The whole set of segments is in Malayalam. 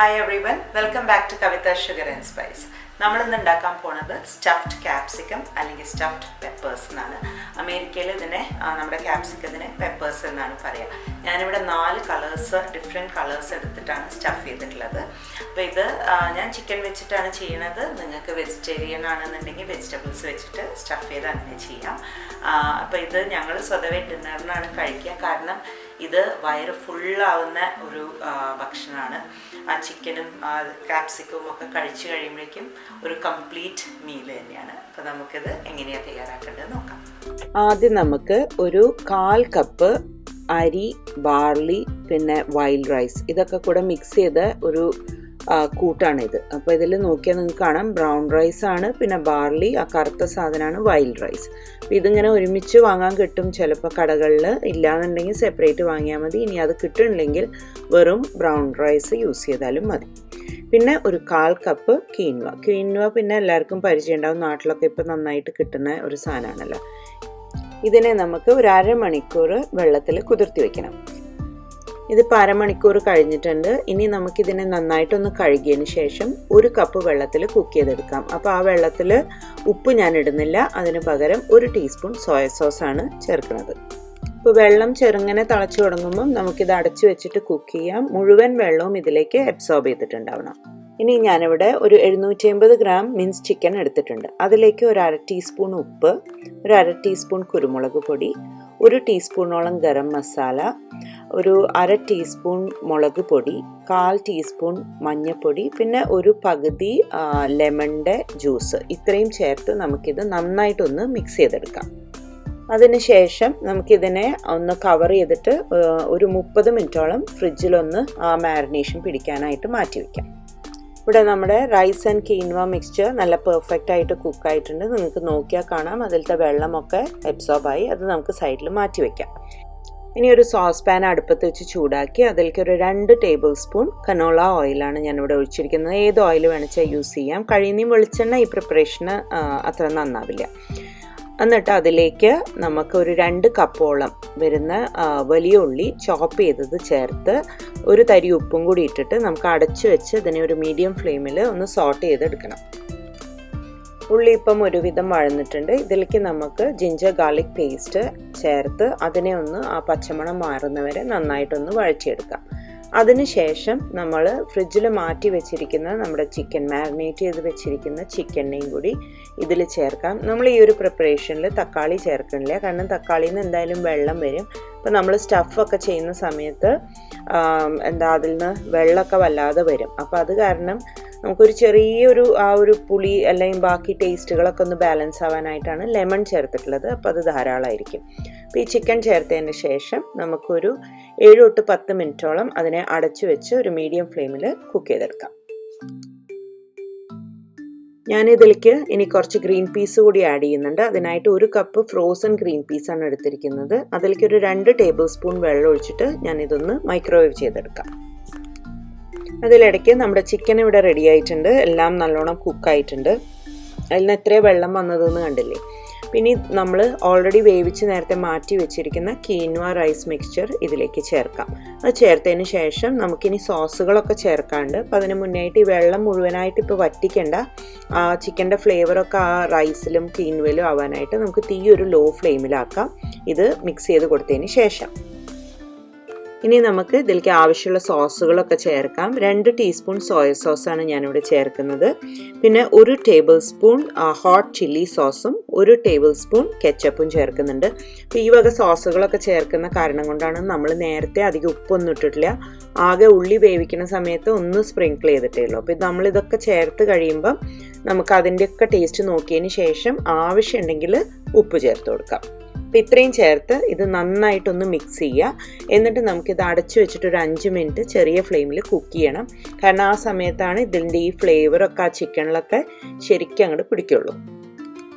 Hi everyone, welcome back to Kavitha Sugar and Spice. നമ്മൾ ഇന്ന് ഉണ്ടാക്കാൻ പോണത് സ്റ്റഫ്ഡ് ക്യാപ്സിക്കം അല്ലെങ്കിൽ സ്റ്റഫ്ഡ് പെപ്പേഴ്സ് എന്നാണ്. അമേരിക്കയിൽ ഇതിനെ നമ്മുടെ ക്യാപ്സിക്കത്തിന് പെപ്പേഴ്സ് എന്നാണ് പറയുക. ഞാനിവിടെ 4 കളേഴ്സ് ഡിഫറെൻറ്റ് കളേഴ്സ് എടുത്തിട്ടാണ് സ്റ്റഫ് ചെയ്തിട്ടുള്ളത്. അപ്പോൾ ഇത് ഞാൻ ചിക്കൻ വെച്ചിട്ടാണ് ചെയ്യണത്. നിങ്ങൾക്ക് വെജിറ്റേറിയൻ ആണെന്നുണ്ടെങ്കിൽ വെജിറ്റബിൾസ് വെച്ചിട്ട് സ്റ്റഫ് ചെയ്ത് അങ്ങനെ ചെയ്യാം. അപ്പോൾ ഇത് ഞങ്ങൾ സ്വതവേ ഡിന്നറിനാണ് കഴിക്കുക. കാരണം ഇത് വയറ് ഫുള്ളാവുന്ന ഒരു ഭക്ഷണമാണ്. ആ ചിക്കനും ക്യാപ്സിക്കവും ഒക്കെ കഴിച്ചു കഴിയുമ്പോഴേക്കും ഒരു കംപ്ലീറ്റ് മീൽ തന്നെയാണ്. അപ്പോൾ നമുക്കിത് എങ്ങനെയാണ് തയ്യാറാക്കേണ്ടത് നോക്കാം. ആദ്യം നമുക്ക് ഒരു 1/4 കപ്പ് അരി, ബാർലി, പിന്നെ വൈൽഡ് റൈസ് ഇതൊക്കെ കൂടെ മിക്സ് ചെയ്ത ഒരു കൂട്ടാണിത്. അപ്പോൾ ഇതിൽ നോക്കിയാൽ നിങ്ങൾക്ക് കാണാം ബ്രൗൺ റൈസ് ആണ്, പിന്നെ ബാർലി ആ കറുത്ത സാധനമാണ് വൈൽഡ് റൈസ്. അപ്പോൾ ഇതിങ്ങനെ ഒരുമിച്ച് വാങ്ങാൻ കിട്ടും ചിലപ്പോൾ കടകളിൽ. ഇല്ലാന്നുണ്ടെങ്കിൽ സെപ്പറേറ്റ് വാങ്ങിയാൽ മതി. ഇനി അത് കിട്ടുന്നില്ലെങ്കിൽ വെറും ബ്രൗൺ റൈസ് യൂസ് ചെയ്താലും മതി. പിന്നെ ഒരു 1/4 കപ്പ് ക്വീൻവ പിന്നെ എല്ലാവർക്കും പരിചയം ഉണ്ടാവും, നാട്ടിലൊക്കെ ഇപ്പോൾ നന്നായിട്ട് കിട്ടുന്ന ഒരു സാധനമാണല്ലോ. ഇതിനെ നമുക്ക് ഒരു അരമണിക്കൂർ വെള്ളത്തിൽ കുതിർത്തി വെക്കണം. ഇതിപ്പോൾ അരമണിക്കൂർ കഴിഞ്ഞിട്ടുണ്ട്. ഇനി നമുക്കിതിനെ നന്നായിട്ടൊന്ന് കഴുകിയതിന് ശേഷം 1 കപ്പ് വെള്ളത്തിൽ കുക്ക് ചെയ്തെടുക്കാം. അപ്പോൾ ആ വെള്ളത്തിൽ ഉപ്പ് ഞാൻ ഇടുന്നില്ല, അതിന് പകരം 1 ടീസ്പൂൺ സോയ സോസാണ് ചേർക്കുന്നത്. ഇപ്പോൾ വെള്ളം ചെറുങ്ങനെ തിളച്ച് തുടങ്ങുമ്പം നമുക്കിത് അടച്ചു വെച്ചിട്ട് കുക്ക് ചെയ്യാം. മുഴുവൻ വെള്ളവും ഇതിലേക്ക് അബ്സോർബ് ചെയ്തിട്ടുണ്ടാവണം. ഇനി ഞാനിവിടെ ഒരു 750 ഗ്രാം മിൻസ് ചിക്കൻ എടുത്തിട്ടുണ്ട്. അതിലേക്ക് ഒരു 1/2 ടീസ്പൂൺ ഉപ്പ്, ഒരു 1/2 ടീസ്പൂൺ കുരുമുളക് പൊടി, 1 ടീസ്പൂണോളം ഗരം മസാല, ഒരു 1/2 ടീസ്പൂൺ മുളക് പൊടി, 1/4 ടീസ്പൂൺ മഞ്ഞൾപ്പൊടി, പിന്നെ ഒരു പകുതി ലെമണിൻ്റെ ജ്യൂസ്. ഇത്രയും ചേർത്ത് നമുക്കിത് നന്നായിട്ടൊന്ന് മിക്സ് ചെയ്തെടുക്കാം. അതിനുശേഷം നമുക്കിതിനെ ഒന്ന് കവർ ചെയ്തിട്ട് ഒരു 30 മിനിറ്റോളം ഫ്രിഡ്ജിലൊന്ന് ആ മാരിനേഷൻ പിടിക്കാനായിട്ട് മാറ്റി വയ്ക്കാം. ഇവിടെ നമ്മുടെ റൈസ് ആൻഡ് കീൻവ മിക്സ്ചർ നല്ല പെർഫെക്റ്റ് ആയിട്ട് കുക്കായിട്ടുണ്ട്. നിങ്ങൾക്ക് നോക്കിയാൽ കാണാം അതിലത്തെ വെള്ളമൊക്കെ അബ്സോർബായി. അത് നമുക്ക് സൈഡിൽ മാറ്റി വയ്ക്കാം. ഇനി ഒരു സോസ് പാൻ അടുപ്പത്ത് വെച്ച് ചൂടാക്കി അതിലേക്ക് ഒരു 2 ടേബിൾ സ്പൂൺ കനോള ഓയിലാണ് ഞാനിവിടെ ഒഴിച്ചിരിക്കുന്നത്. ഏത് ഓയിൽ വേണമെച്ചാൽ യൂസ് ചെയ്യാം. കഴിയുന്നതും വെളിച്ചെണ്ണ ഈ പ്രിപ്പറേഷന് അത്ര നന്നാവില്ല. എന്നിട്ട് അതിലേക്ക് നമുക്ക് ഒരു 2 കപ്പോളം വരുന്ന വലിയ ഉള്ളി ചോപ്പ് ചെയ്തത് ചേർത്ത് 1 തരി ഉപ്പും കൂടി ഇട്ടിട്ട് നമുക്ക് അടച്ചു വെച്ച് ഇതിനെ ഒരു മീഡിയം ഫ്ലെയിമിൽ ഒന്ന് സോട്ട് ചെയ്തെടുക്കണം. ഉള്ളി ഇപ്പം ഒരുവിധം വഴന്നിട്ടുണ്ട്. ഇതിലേക്ക് നമുക്ക് ജിഞ്ചർ ഗാർലിക് പേസ്റ്റ് ചേർത്ത് അതിനെ ഒന്ന് ആ പച്ചമണം മാറുന്നവരെ നന്നായിട്ടൊന്ന് വഴറ്റിയെടുക്കാം. അതിനുശേഷം നമ്മൾ ഫ്രിഡ്ജിൽ മാറ്റി വെച്ചിരിക്കുന്ന നമ്മുടെ ചിക്കൻ മാരിനേറ്റ് ചെയ്ത് വെച്ചിരിക്കുന്ന ചിക്കനെയും കൂടി ഇതിൽ ചേർക്കാം. നമ്മൾ ഈ ഒരു പ്രിപ്പറേഷനിൽ തക്കാളി ചേർക്കണില്ല, കാരണം തക്കാളിയിൽ നിന്ന് എന്തായാലും വെള്ളം വരും. അപ്പോൾ നമ്മൾ സ്റ്റഫൊക്കെ ചെയ്യുന്ന സമയത്ത് അതിൽ നിന്ന് വെള്ളമൊക്കെ വല്ലാതെ വരും. അപ്പോൾ അത് കാരണം നമുക്കൊരു ചെറിയൊരു ആ ഒരു പുളി അല്ലെങ്കിൽ ബാക്കി ടേസ്റ്റുകളൊക്കെ ഒന്ന് ബാലൻസ് ആവാനായിട്ടാണ് ലെമൺ ചേർത്തിട്ടുള്ളത്. അപ്പോൾ അത് ധാരാളമായിരിക്കും. അപ്പോൾ ഈ ചിക്കൻ ചേർത്തതിന് ശേഷം നമുക്കൊരു 7 തൊട്ട് 10 മിനിറ്റോളം അതിനെ അടച്ചു വെച്ച് ഒരു മീഡിയം ഫ്ലെയിമിൽ കുക്ക് ചെയ്തെടുക്കാം. ഞാനിതിലേക്ക് ഇനി കുറച്ച് ഗ്രീൻ പീസ് കൂടി ആഡ് ചെയ്യുന്നുണ്ട്. അതിനായിട്ട് 1 കപ്പ് ഫ്രോസൺ ഗ്രീൻ പീസാണ് എടുത്തിരിക്കുന്നത്. അതിലേക്ക് ഒരു 2 ടേബിൾ സ്പൂൺ വെള്ളം ഒഴിച്ചിട്ട് ഞാനിതൊന്ന് മൈക്രോവേവ് ചെയ്തെടുക്കാം. അതിലിടയ്ക്ക് നമ്മുടെ ചിക്കൻ ഇവിടെ റെഡി ആയിട്ടുണ്ട്. എല്ലാം നല്ലോണം കുക്കായിട്ടുണ്ട്. അതിൽ നിന്ന് എത്രയും വെള്ളം വന്നതെന്ന് കണ്ടില്ലേ. പിന്നെ നമ്മൾ ഓൾറെഡി വേവിച്ച് നേരത്തെ മാറ്റി വെച്ചിരിക്കുന്ന കീൻവ റൈസ് മിക്സ്ചർ ഇതിലേക്ക് ചേർക്കാം. അത് ചേർത്തതിന് ശേഷം നമുക്കിനി സോസുകളൊക്കെ ചേർക്കാണ്ട്. അപ്പോൾ അതിന് മുന്നായിട്ട് ഈ വെള്ളം മുഴുവനായിട്ട് ഇപ്പോൾ വറ്റിക്കേണ്ട. ആ ചിക്കൻ്റെ ഫ്ലേവറൊക്കെ ആ റൈസിലും കീൻവയിലും ആവാനായിട്ട് നമുക്ക് തീ ഒരു ലോ ഫ്ലെയിമിലാക്കാം. ഇത് മിക്സ് ചെയ്ത് കൊടുത്തതിന് ശേഷം ഇനി നമുക്ക് ഇതിലേക്ക് ആവശ്യമുള്ള സോസുകളൊക്കെ ചേർക്കാം. 2 ടീസ്പൂൺ സോയ സോസാണ് ഞാനിവിടെ ചേർക്കുന്നത്. പിന്നെ 1 ടേബിൾ സ്പൂൺ ഹോട്ട് ചില്ലി സോസും 1 ടേബിൾ സ്പൂൺ കെച്ചപ്പും ചേർക്കുന്നുണ്ട്. അപ്പോൾ ഈ വക സോസുകളൊക്കെ ചേർക്കുന്ന കാരണം കൊണ്ടാണ് നമ്മൾ നേരത്തെ അധികം ഉപ്പൊന്നും ഇട്ടിട്ടില്ല. ആകെ ഉള്ളി വേവിക്കുന്ന സമയത്ത് ഒന്ന് സ്പ്രിങ്കിൾ ചെയ്തിട്ടേ ഉള്ളൂ. അപ്പോൾ നമ്മളിതൊക്കെ ചേർത്ത് കഴിയുമ്പം നമുക്ക് അതിൻ്റെയൊക്കെ ടേസ്റ്റ് നോക്കിയതിന് ശേഷം ആവശ്യമുണ്ടെങ്കിൽ ഉപ്പ് ചേർത്ത് കൊടുക്കാം. അപ്പോൾ ഇത്രയും ചേർത്ത് ഇത് നന്നായിട്ടൊന്ന് മിക്സ് ചെയ്യുക. എന്നിട്ട് നമുക്കിത് അടച്ചു വെച്ചിട്ട് ഒരു 5 മിനിറ്റ് ചെറിയ ഫ്ലെയിമിൽ കുക്ക് ചെയ്യണം. കാരണം ആ സമയത്താണ് ഇതിൻ്റെ ഈ ഫ്ലേവറൊക്കെ ആ ചിക്കനിലൊക്കെ ശരിക്കും അങ്ങോട്ട് പിടിക്കുള്ളൂ.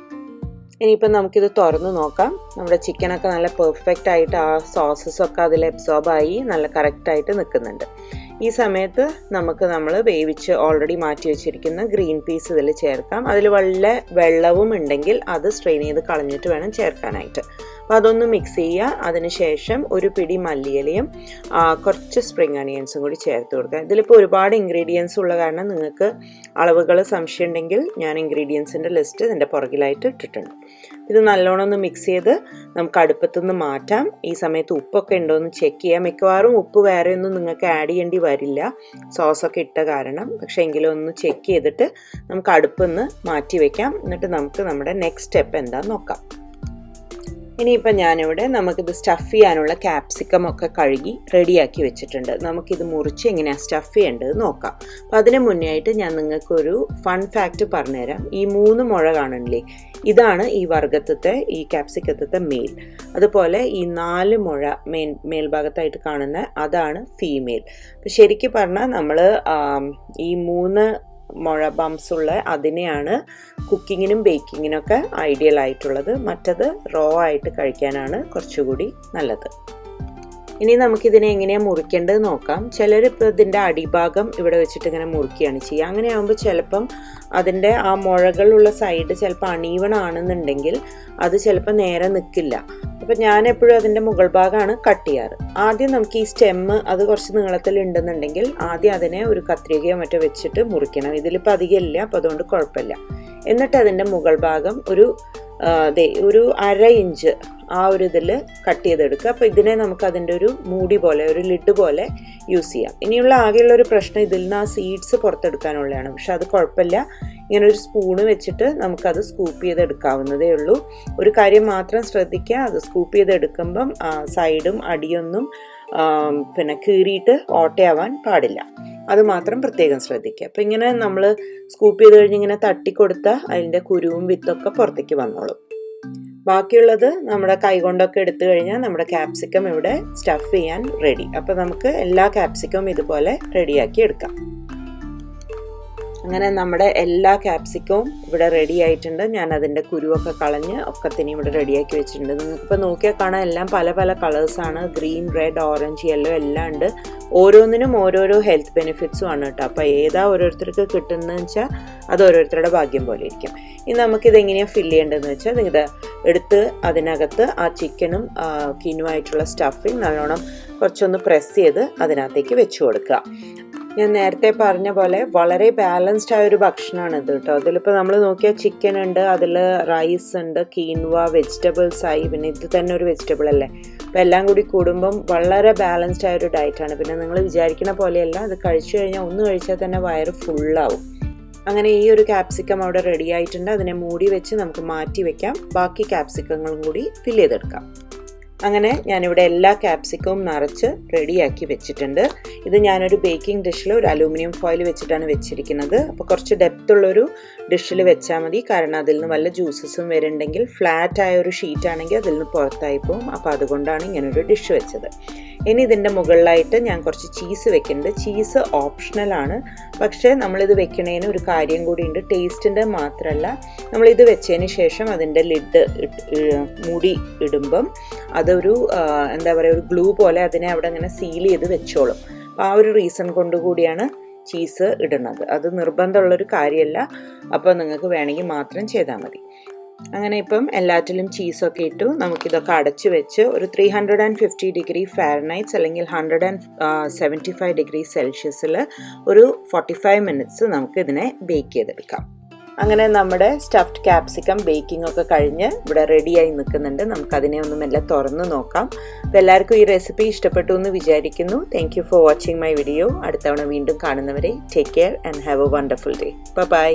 ഇനിയിപ്പം നമുക്കിത് തുറന്ന് നോക്കാം. നമ്മുടെ ചിക്കനൊക്കെ നല്ല പെർഫെക്റ്റ് ആയിട്ട് ആ സോസസൊക്കെ അതിൽ അബ്സോർബായി നല്ല കറക്റ്റായിട്ട് നിൽക്കുന്നുണ്ട്. ഈ സമയത്ത് നമ്മൾ വേവിച്ച് ഓൾറെഡി മാറ്റി വെച്ചിരിക്കുന്ന ഗ്രീൻ പീസ് ഇതിൽ ചേർക്കാം. അതിൽ വല്ല വെള്ളവും ഉണ്ടെങ്കിൽ അത് സ്ട്രെയിൻ ചെയ്ത് കളഞ്ഞിട്ട് വേണം ചേർക്കാനായിട്ട്. അപ്പോൾ അതൊന്ന് മിക്സ് ചെയ്യുക. അതിനുശേഷം ഒരു പിടി മല്ലിയിലയും കുറച്ച് സ്പ്രിംഗ് അണിയൻസും കൂടി ചേർത്ത് കൊടുക്കുക. ഇതിലിപ്പോൾ ഒരുപാട് ഇൻഗ്രീഡിയൻസ് ഉള്ള കാരണം നിങ്ങൾക്ക് അളവുകൾ സംശയം ഉണ്ടെങ്കിൽ ഞാൻ ഇൻഗ്രീഡിയൻസിൻ്റെ ലിസ്റ്റ് ഇതിൻ്റെ പുറകിലായിട്ട് ഇട്ടിട്ടുണ്ട്. ഇത് നല്ലോണം ഒന്ന് മിക്സ് ചെയ്ത് നമുക്ക് അടുപ്പത്തുനിന്ന് മാറ്റാം. ഈ സമയത്ത് ഉപ്പൊക്കെ ഉണ്ടോ എന്ന് ചെക്ക് ചെയ്യാം. മിക്കവാറും ഉപ്പ് വേറെ ഒന്നും നിങ്ങൾക്ക് ആഡ് ചെയ്യേണ്ടി വരില്ല, സോസൊക്കെ ഇട്ട കാരണം. പക്ഷേ എങ്കിലും ഒന്ന് ചെക്ക് ചെയ്തിട്ട് നമുക്ക് അടുപ്പിന്ന് മാറ്റി വയ്ക്കാം. എന്നിട്ട് നമുക്ക് നമ്മുടെ നെക്സ്റ്റ് സ്റ്റെപ്പ് എന്താണെന്ന് നോക്കാം. ഇനിയിപ്പോൾ ഞാനിവിടെ നമുക്കിത് സ്റ്റഫ് ചെയ്യാനുള്ള ക്യാപ്സിക്കം ഒക്കെ കഴുകി റെഡിയാക്കി വെച്ചിട്ടുണ്ട്. നമുക്കിത് മുറിച്ച് എങ്ങനെയാണ് സ്റ്റഫ് ചെയ്യേണ്ടത് നോക്കാം. അപ്പോൾ അതിന് മുന്നേ ആയിട്ട് ഞാൻ നിങ്ങൾക്കൊരു ഫൺ ഫാക്റ്റ് പറഞ്ഞുതരാം. ഈ 3 മുഴ കാണണില്ലേ, ഇതാണ് ഈ വർഗത്തെ ഈ ക്യാപ്സിക്കത്തെ മെയിൽ. അതുപോലെ ഈ 4 മുഴ മേൽഭാഗത്തായിട്ട് കാണുന്ന അതാണ് ഫീമെയിൽ. അപ്പോൾ ശരിക്കും പറഞ്ഞാൽ നമ്മൾ ഈ 3 മുഴ ബംസ് ഉള്ള അതിനെയാണ് കുക്കിങ്ങിനും ബേക്കിങ്ങിനൊക്കെ ഐഡിയൽ ആയിട്ടുള്ളത്. മറ്റത് റോ ആയിട്ട് കഴിക്കാനാണ് കുറച്ചുകൂടി നല്ലത്. ഇനി നമുക്കിതിനെ എങ്ങനെയാണ് മുറിക്കേണ്ടത് നോക്കാം. ചിലരിപ്പോൾ ഇതിൻ്റെ അടിഭാഗം ഇവിടെ വെച്ചിട്ട് ഇങ്ങനെ മുറിക്കുകയാണ് ചെയ്യുക. അങ്ങനെ ആകുമ്പോൾ ചിലപ്പം അതിൻ്റെ ആ മുഴകളുള്ള സൈഡ് ചിലപ്പോൾ അണീവണാണെന്നുണ്ടെങ്കിൽ അത് ചിലപ്പോൾ നേരെ നിൽക്കില്ല. അപ്പം ഞാൻ എപ്പോഴും അതിൻ്റെ മുകൾ ഭാഗമാണ് കട്ട് ചെയ്യാറ്. ആദ്യം നമുക്ക് ഈ സ്റ്റെമ്മ് അത് കുറച്ച് നീളത്തിൽ ഉണ്ടെന്നുണ്ടെങ്കിൽ ആദ്യം അതിനെ ഒരു കത്രികയോ മറ്റോ വെച്ചിട്ട് മുറിക്കണം. ഇതിലിപ്പോൾ അധികം ഇല്ല, അപ്പോൾ അതുകൊണ്ട് കുഴപ്പമില്ല. എന്നിട്ട് അതിൻ്റെ മുകൾ ഭാഗം ഒരു 1/2 ഇഞ്ച് ആ ഒരു ഇതിൽ കട്ട് ചെയ്തെടുക്കുക. അപ്പോൾ ഇതിനെ നമുക്ക് അതിൻ്റെ ഒരു മൂടി പോലെ ഒരു ലിഡ് പോലെ യൂസ് ചെയ്യാം. ഇനിയുള്ള ആകെയുള്ള ഒരു പ്രശ്നം ഇതിൽ നിന്ന് ആ സീഡ്സ് പുറത്തെടുക്കാനുള്ളതാണ്. പക്ഷെ അത് കുഴപ്പമില്ല, ഇങ്ങനെ ഒരു സ്പൂണ് വെച്ചിട്ട് നമുക്കത് സ്കൂപ്പ് ചെയ്തെടുക്കാവുന്നതേ ഉള്ളൂ. ഒരു കാര്യം മാത്രം ശ്രദ്ധിക്കുക, അത് സ്കൂപ്പ് ചെയ്തെടുക്കുമ്പം സൈഡും അടിയൊന്നും പിന്നെ കീറിയിട്ട് ഓട്ടയാവാൻ പാടില്ല. അത് മാത്രം പ്രത്യേകം ശ്രദ്ധിക്കുക. അപ്പോൾ ഇങ്ങനെ നമ്മൾ സ്കൂപ്പ് ചെയ്ത് കഴിഞ്ഞ് ഇങ്ങനെ തട്ടിക്കൊടുത്താൽ അതിൻ്റെ കുരുവും വിത്തൊക്കെ പുറത്തേക്ക് വന്നോളും. ബാക്കിയുള്ളത് നമ്മുടെ കൈകൊണ്ടൊക്കെ എടുത്തു കഴിഞ്ഞാൽ നമ്മുടെ ക്യാപ്സിക്കം ഇവിടെ സ്റ്റഫ് ചെയ്യാൻ റെഡി. അപ്പോൾ നമുക്ക് എല്ലാ ക്യാപ്സിക്കവും ഇതുപോലെ റെഡിയാക്കി എടുക്കാം. അങ്ങനെ നമ്മുടെ എല്ലാ ക്യാപ്സിക്കവും ഇവിടെ റെഡി ആയിട്ടുണ്ട്. ഞാൻ അതിൻ്റെ കുരുവൊക്കെ കളഞ്ഞ് ഒക്കത്തിനും ഇവിടെ റെഡിയാക്കി വെച്ചിട്ടുണ്ട്. നിങ്ങൾക്കിപ്പോൾ നോക്കിയാൽ കാണാൻ എല്ലാം പല പല കളേഴ്സാണ്. ഗ്രീൻ, റെഡ്, ഓറഞ്ച്, യെല്ലോ എല്ലാം ഉണ്ട്. ഓരോന്നിനും ഓരോരോ ഹെൽത്ത് ബെനിഫിറ്റ്സും ആണ് കേട്ടോ. അപ്പോൾ ഏതാ ഓരോരുത്തർക്ക് കിട്ടുന്നതെന്ന് വെച്ചാൽ അത് ഓരോരുത്തരുടെ ഭാഗ്യം പോലെ ഇരിക്കും. ഇനി നമുക്കിത് എങ്ങനെയാണ് ഫില്ല് ചെയ്യേണ്ടതെന്ന് വെച്ചാൽ ഇത് എടുത്ത് അതിനകത്ത് ആ ചിക്കനും കിനുവായിട്ടുള്ള സ്റ്റഫിങ് നല്ലോണം കുറച്ചൊന്ന് പ്രസ് ചെയ്ത് അതിനകത്തേക്ക് വെച്ച് കൊടുക്കുക. ഞാൻ നേരത്തെ പറഞ്ഞ പോലെ വളരെ ബാലൻസ്ഡ് ആയ ഒരു ഭക്ഷണമാണ് ഇത് കേട്ടോ. അതിലിപ്പോൾ നമ്മൾ നോക്കിയാൽ ചിക്കൻ ഉണ്ട്, അതിൽ റൈസ് ഉണ്ട്, കീൻവ, വെജിറ്റബിൾസ് ആയി, പിന്നെ ഇത് തന്നെ ഒരു വെജിറ്റബിൾ അല്ലേ. അപ്പോൾ എല്ലാം കൂടി കൂടുമ്പം വളരെ ബാലൻസ്ഡ് ആയ ഒരു ഡയറ്റാണ്. പിന്നെ നിങ്ങൾ വിചാരിക്കുന്ന പോലെയല്ല, അത് കഴിച്ചു കഴിഞ്ഞാൽ ഒന്ന് കഴിച്ചാൽ തന്നെ വയറ് ഫുള്ളാവും. അങ്ങനെ ഈ ഒരു ക്യാപ്സിക്കം അവിടെ റെഡി ആയിട്ടുണ്ട്. അതിനെ മൂടി വെച്ച് നമുക്ക് മാറ്റി വെക്കാം. ബാക്കി ക്യാപ്സിക്കങ്ങളും കൂടി ഫില്ല് ചെയ്തെടുക്കാം. അങ്ങനെ ഞാനിവിടെ എല്ലാ ക്യാപ്സിക്കവും നിറച്ച് റെഡിയാക്കി വെച്ചിട്ടുണ്ട്. ഇത് ഞാനൊരു ബേക്കിംഗ് ഡിഷിൽ ഒരു അലൂമിനിയം ഫോയിൽ വെച്ചിട്ടാണ് വെച്ചിരിക്കുന്നത്. അപ്പോൾ കുറച്ച് ഡെപ്തുള്ളൊരു ഡിഷിൽ വെച്ചാൽ മതി, കാരണം അതിൽ നിന്ന് വല്ല ജ്യൂസസും വരുന്നുണ്ടെങ്കിൽ ഫ്ലാറ്റ് ആയ ഒരു ഷീറ്റ് ആണെങ്കിൽ അതിൽ നിന്ന് പുറത്തായി പോകും. അപ്പോൾ അതുകൊണ്ടാണ് ഇങ്ങനൊരു ഡിഷ് വെച്ചത്. ഇനി ഇതിൻ്റെ മുകളിലായിട്ട് ഞാൻ കുറച്ച് ചീസ് വെക്കുന്നുണ്ട്. ചീസ് ഓപ്ഷണലാണ്, പക്ഷേ നമ്മളിത് വെക്കണതിന് ഒരു കാര്യം കൂടിയുണ്ട്. ടേസ്റ്റിൻ്റെ മാത്രമല്ല, നമ്മളിത് വെച്ചതിന് ശേഷം അതിൻ്റെ ലിഡ് മൂടി ഇടുമ്പം അതൊരു എന്താ പറയുക, ഒരു ഗ്ലൂ പോലെ അതിനെ അവിടെ അങ്ങനെ സീൽ ചെയ്ത് വെച്ചോളും. അപ്പോൾ ആ ഒരു റീസൺ കൊണ്ട് കൂടിയാണ് ചീസ് ഇടുന്നത്. അത് നിർബന്ധമുള്ളൊരു കാര്യമല്ല, അപ്പോൾ നിങ്ങൾക്ക് വേണമെങ്കിൽ മാത്രം ചെയ്താൽ മതി. അങ്ങനെ ഇപ്പം എല്ലാറ്റിലും ചീസൊക്കെ ഇട്ടു. നമുക്കിതൊക്കെ അടച്ചു വെച്ച് ഒരു 350 ഡിഗ്രി ഫാരനൈറ്റ്സ് അല്ലെങ്കിൽ 175 ഡിഗ്രി സെൽഷ്യസിൽ ഒരു 45 മിനിറ്റ്സ് നമുക്ക് ഇതിനെ ബേക്ക് ചെയ്തെടുക്കാം. അങ്ങനെ നമ്മുടെ സ്റ്റഫ്ഡ് ക്യാപ്സിക്കം ബേക്കിംഗ് ഒക്കെ കഴിഞ്ഞ് ഇവിടെ റെഡിയായി നിൽക്കുന്നുണ്ട്. നമുക്കതിനെ ഒന്നും എല്ലാം തുറന്ന് നോക്കാം. അപ്പോൾ എല്ലാവർക്കും ഈ റെസിപ്പി ഇഷ്ടപ്പെട്ടു എന്ന് വിചാരിക്കുന്നു. Thank you for watching my video. അടുത്തവണ വീണ്ടും കാണുന്നവരെ take care and have a wonderful day. By.